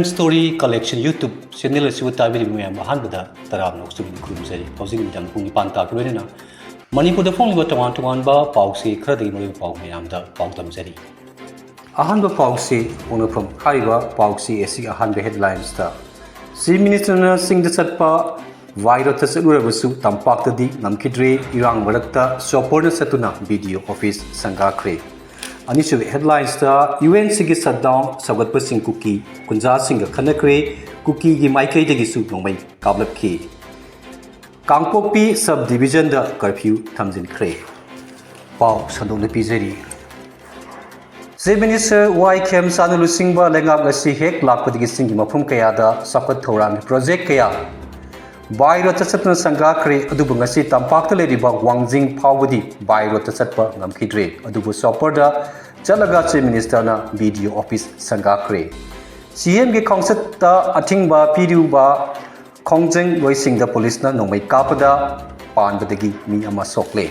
Story Collection YouTube channel asibu tabiri muyam ahanbada taram nok subin khurumsari housing midang pung nipan ta kulena Manipur da phongli ba tawan ba pause khradagi mari pau mayam da pau tamsari ahanba pause onofam khaiba pause esi ahanba headlines ta Chief Minister na sing da satpa virus ta salurabasu tampak ta di namkidre Erang marakta chopperda chattuna BDO office sanggakhre Anishubi headlines ta UN sigi shutdown sagatpa sing cookie kunja singa khanakre cookie gi Meitei dagi su nongmai kablapki Kangpokpi sub division da curfew thamjinkhre pau sadong pijeri Chief Minister Y Kem Sanulu Singba lengap ngasi hek lakpadigi singi mafum kaya da sakat thorang project kaya Bairo ta chatna sanggakhre adubu ngasi tampakta leriba wangjing phawdi bairo ta chatpa ngamkhidre adubu chopperda chalaga Chief Minister na BDO office sanggakhre CM ge khongsat ta athingba piruba khongjeng loising da police na nongmai kapada panbadagi mi ama sokle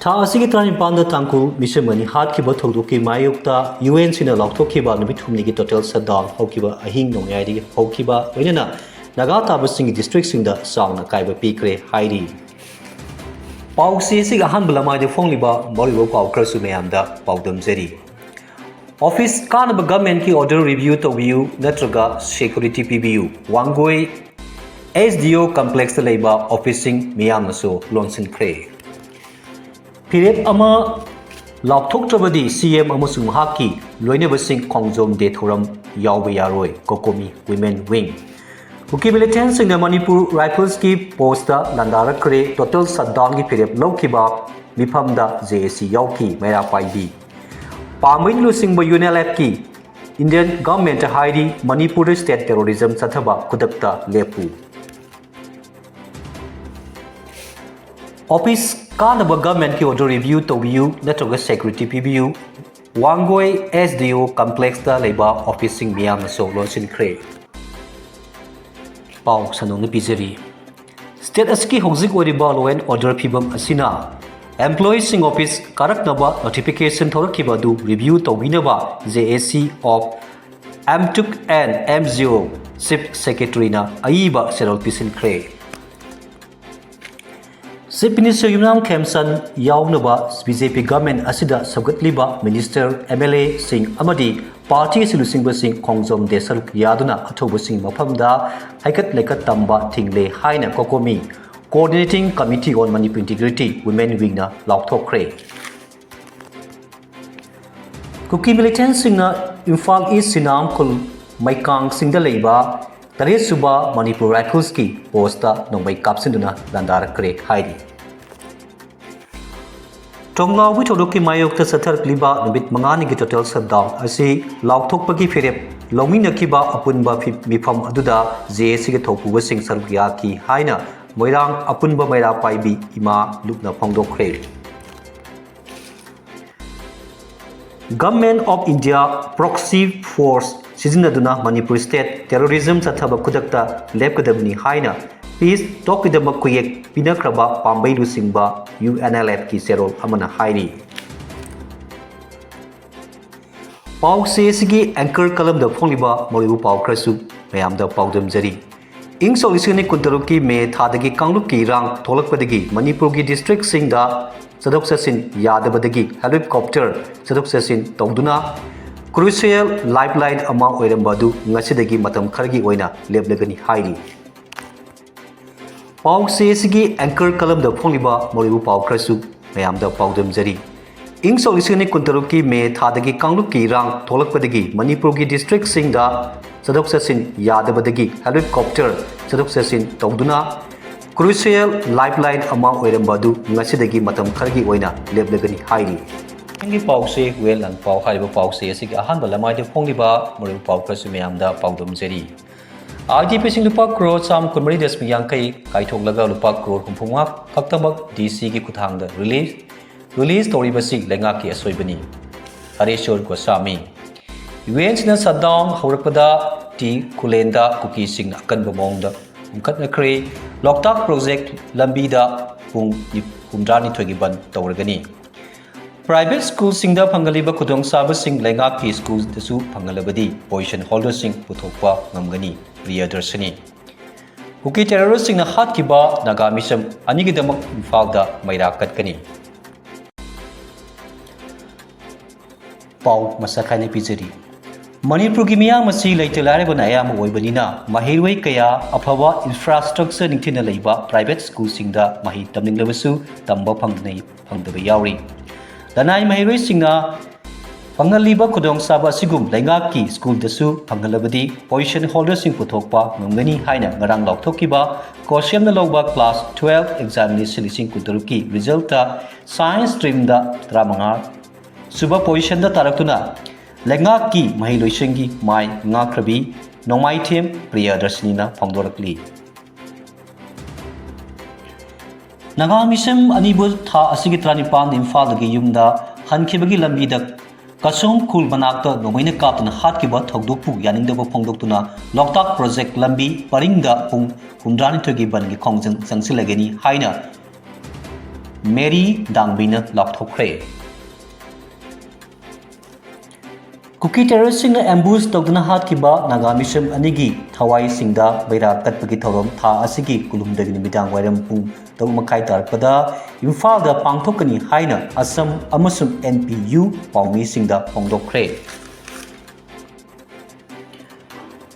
Tha asigi tani panda tangku misemani hat ki bathodoki mayukta UN sina lakthokiba numithumni gi total shutdown hokiba ahing nongyai ri hokiba oinana Naga Tabasing district sing the song na kaiba pikre hairi. Pau si sig ahan bulamai de fongliba moribo pau krasu mayam da paudam zeri. Office kan ba government ki order review to view natraga security PBU wangoi SDO complex leba officing miyam so lonsin kre. Period ama lapthok trabadi CM amasung haki loine basing kongjom de thoram yawbe yaroi kokomi women wing. Cookie militants in the Manipur rifles ki posta landara kre total shutdown ki period lokiba mifamda JSC yauki mera paibi. Pamin lusing ba UNLF ki Indian government hairi Manipur state terrorism sathaba kudakta lepu. Office kanaba government ki order review to view natraga security PBU wangoi SDO complex da leba officing miyam so lonsin kre. Pau sanong pizeri State aski hongzik oriba law and order pibam asina Employees sing office karak naba notification thorakiba du review to winaba JSC of M2 and M0 Chief Secretary na aiba serol pisin kre Chief Minister Yumnam Kemsan yawnaba BJP government asida sabgatliba Minister MLA sing amadi Party silusingba sing kongjom desal yaduna athoba sing mafamda haikat lekat tamba thingle haina kokomi coordinating committee on Manipur integrity women wing na laukthokre Cookie militants sing na Imphal East Sinam Khul Maikang singda leiba Tare suba Manipur rifles ki posta nongbai kapsinduna landar kre hairi Tonglaw wi thodoki mayok ta sathar kliba nubit mangani gi total shutdown asi laukthok pagi ferep lawmina kiba apunba mifam aduda JSC ge thopuba sing sarukya ki haina moirang apunba maira paibi ima lupna phongdokre Government of India proxy force sizinaduna Manipur state terrorism sathaba kudakta lepkadabni haina Peace Tokidama Kuyek Pinakraba Pambai Lusingba UNLF ki serol amana hairi. Pau sesigi anchor kalam da phongliba moribu pau krasu mayam da paudam jari. Ing solisini kuntaruki me thadagi kanglup ki rang tholakpadagi Manipur gi district sing da sadok sasin yadabadagi helicopter sadok sasin tongduna crucial lifeline ama oirambadu ngasidagi matam khargi oina leblagani hairi. Pau sesigi anchor kalam da phongliba moribu pau krasu mayam da paudam jari ing solisini kuntaruki me thadagi kanglup ki rang tholakpadagi Manipur gi district sing da sadok sasin yadabadagi helicopter sadok sasin tongduna crucial lifeline ama oirambadu ngasidagi matam khargi oina leblagani hairi Ingi pau se well and pau hariba pau se asigi ahan balamai de phongliba moribu pau krasu mayam da paudam jari IDP sing lupa crore sam kunmari desmi yang kai thok laga lupa crore humphunga khaktamak DC ki kuthang da release story basi lenga ki asoi bani Areshwar Goswami events na shutdown haurakpada ti kulenda kuki sing akan bomong da umkat na kre loktak project lambi da pung humdrani thogi ban tawragani private school sing da phangaliba khudong saba sing lenga ki schools dasu phangalabadi position holder sing puthokpa ngamgani Priyadarshini kuki terrorist sing na hat kiba nagamisam anigidamak Imphal da maira katkani pau masakhani pijari Manipur ki miyang masi laitelare banaya mo oibanina mahirwai kaya aphaba infrastructure ningthina leiba private school sing da mahi tamninglabasu tamba phangdai phangdaba yauri danai mahirwai singna Pangaliba kudong saba sigum lenga ki school dasu pangalabadi position holder sing puthokpa ngangani haina ngarang laukthokkiba kosyam na lawba class 12 examination sing kuturuki result ta science stream da 35 suba position da taraktuna lenga ki mahiloisengi mai ngakhrabi nongmai them Priyadarshini na phangdorakli nagamisem anibul tha asigi tranipan Imphal dagi yumda hankhibagi lambi da Kasum Kul Banakta Nomaina Kaptan Hatkiba Togdopu Yanindaba Pongdoktuna Loktak Project Lambi Paringa Pung Kundrani Togi Bangi Kongjang Sangsilagani Haina Mary Dangbina Loktokre Kuki terrorist sing ambush Togdana Hatkiba Nagamisam Anigi Thawai Singda Baira Katpagi Thorom Tha Asigi Kulumdagi Midang Wairam Pung Togmakai Tarpada Imphal da Pangthokani Haina Assam Amasum NPU Paumi Singda Pongdokre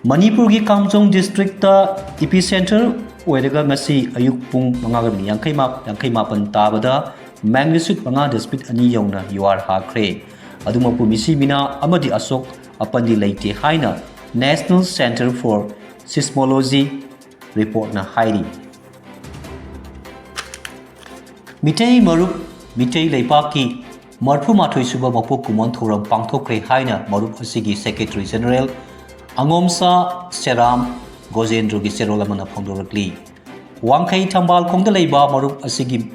Manipur gi Kamjong district da epicenter oiraga ngasi ayuk pung 5:50 tabada magnitude 5.2 yauna yuar hakre adumapu misimina amadi asok apandi leite haina National Center for Seismology report na hairi Meitei Marup Meitei Leipaki Marphu Mathoi Suba Mapok Kumon Thoram Pangthokre Haina Marup Asigi Secretary General Angomsa Seram Gojendro gi Serolamana Phongdorakli Wangkai Thambal Khongda Leiba Marup Asigi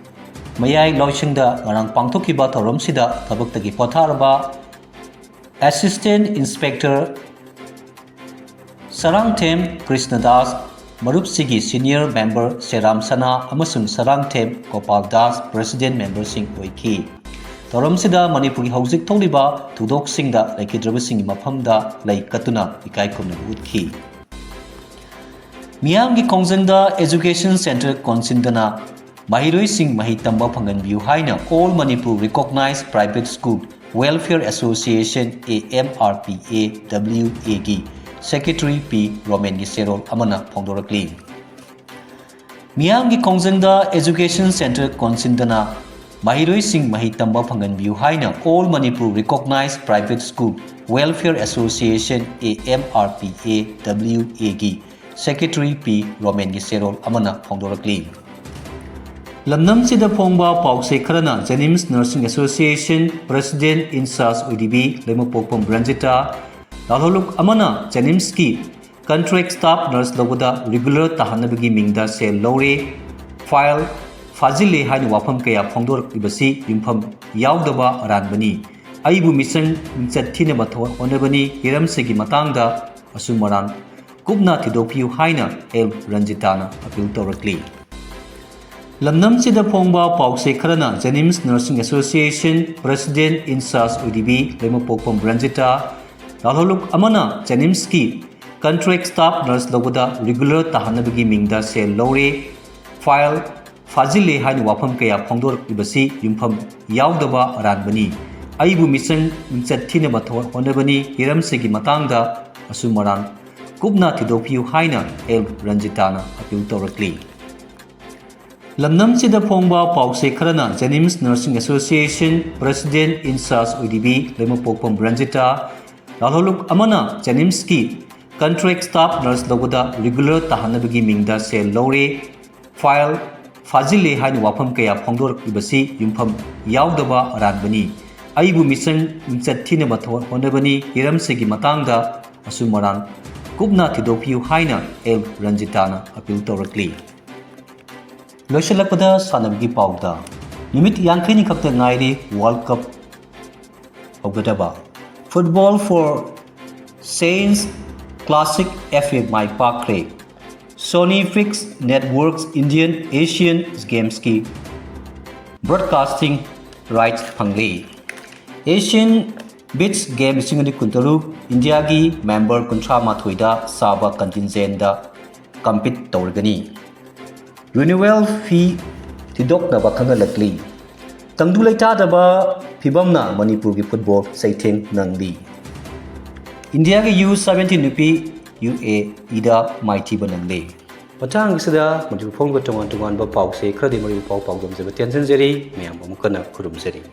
Mayai Loisingda Ngarang Pangthokiba Thoram Sida Thabaktagi Potharaba Assistant Inspector Sarangthem Krishnadas Marup Sigi Senior Member Seram Sana Amasung Sarangthem Gopal Das President Member Sing Oiki Thoram Sida Manipuri Hauzik Tholiba Tudok Singda Laikidraba Sing Maphamda Lai Katuna Ikai Kumna Utkhi Miyamgi Kongjangda Education Center Konsindana Mahiroi Sing Mahi Tamba Phangan Biu Haina All Manipur Recognized Private School Welfare Association AMRPA WAG Secretary P. Roman Giserol Amana Pongdorakli Miyamgi Kongjangda Education Center Konsindana Mahiroi Sing Mahi Tamba Phangan Biu Haina All Manipur Recognized Private School Welfare Association AMRPA WAG Secretary P. Roman Giserol Amana Pongdorakli Lamnam Sida Pongba Paukse Karana Jenims Nursing Association President in Charge ODB Lemopopom Branjita Lalholuk Amana Janimski Contract Staff Nurse Lobada Regular Tahanabagi Mingda Se Lore File Fazile Hainu Wapam Kaya Pongdor Ibasi Imphal Yaudaba Aranbani Aibu Mission Minsatina Bato Onabani Hiram Segi Matangda Asumaran Kubna Tidopiu Haina El Ranjitana Apil Torakli Lamnam Sida Pongba Paukse Karana Jenims Nursing Association President in Charge ODB Lemopopom Branjita Lalholuk Amana Janimski Contract Staff Nurse Lobada Regular Tahanabagi Mingda Se Lore File Fazile Hainu Wapam Kaya Pongdor Ibasi Imphal Yaudaba Aranbani Aibu Mission Minsatina Bato Onabani Hiram Segi Matangda Asumaran Kubna Tidopiu Haina El Ranjitana Apil Torakli Lamnam Sida Pongba Paukse Karana Jenims Nursing Association President in Charge ODB Lemopopom Branjita Lalholuk Amana Janimski Contract Staff Nurse Lobada Regular Tahanabagi Mingda Se Lore File Fazile Hainu Wapam Kaya Pongdor Ibasi Imphal Yaudaba Aranbani Aibu Mission Minsatina Bato Onabani Hiram Segi Matangda Asumaran ꯀꯨꯞꯅ ꯊꯤꯗꯣꯛꯄꯤꯌꯨ ꯍꯥꯏꯅ L ꯔꯟꯖꯤꯇꯥꯅ appeal ꯇꯧꯔꯛꯂꯤ꯫ ꯂꯣꯏꯁꯤꯜꯂꯛꯄꯗ ꯁꯥꯟꯅꯕꯒꯤ ꯄꯥꯎꯗ ꯅꯨꯃꯤꯠ 50ꯅꯤ ꯈꯛꯇ ꯉꯥꯏꯔꯤ world cup ꯍꯧꯒꯗꯕ꯫ Football for sense classic FA ꯃꯥꯏ ꯄꯥꯛꯈ꯭ꯔꯦ꯫ Sony Pix networks Indian Asian ꯒꯦꯝꯁꯀꯤ ꯕ꯭ꯔꯣꯗꯀꯥꯁꯇꯤꯡ ꯔꯥꯏꯠꯁ ꯐꯪꯂꯤ꯫ ꯑꯦꯁꯤꯌꯟ ꯕꯤꯆ ꯒꯦꯝ 2023 ꯏꯟꯗꯤꯌꯥꯒꯤ ꯃꯦꯝꯕꯔ 38ꯗ ꯁꯥꯕ ꯀꯟꯇꯤꯟꯖꯦꯟꯗ ꯀꯝꯄꯤꯠ ꯇꯧꯔꯒꯅꯤ꯫ ꯔꯤꯅ꯭ꯌꯨꯋꯦꯜ ꯐꯤ ꯊꯤꯗꯣꯛꯅꯕ ꯈꯪꯍꯜꯂꯛꯂꯤ꯫ ꯇꯪꯗꯨ ꯂꯩꯇꯥꯗꯕ ꯐꯤꯚꯝꯅ ꯃꯅꯤꯄꯨꯔꯒꯤ ꯐꯨꯠꯕꯣꯜ ꯆꯩꯊꯦꯡ ꯅꯪꯂꯤ꯫ ꯏꯟꯗꯤꯌꯥꯒꯤ U17 ꯅꯨꯄꯤ UAEꯗ ꯃꯥꯏꯊꯤꯕ ꯅꯪꯂꯤ꯫ ꯃꯇꯥꯡꯁꯤꯗ ꯃꯅꯤꯄꯨꯔ ꯐꯣꯡꯕ ꯇꯣꯉꯥꯟ ꯇꯣꯉꯥꯟꯕ ꯄꯥꯎꯁꯦ ꯈꯔꯗꯤ ꯃꯔꯨ ꯄꯥꯎ ꯄꯥꯎꯗꯝꯖꯕ ꯇꯦꯟꯁꯤꯟꯖꯔꯤ꯫ ꯃꯌꯥꯝ ꯑꯃꯨꯛ ꯍꯟꯅ ꯈꯨꯔꯨꯝꯖꯔꯤ꯫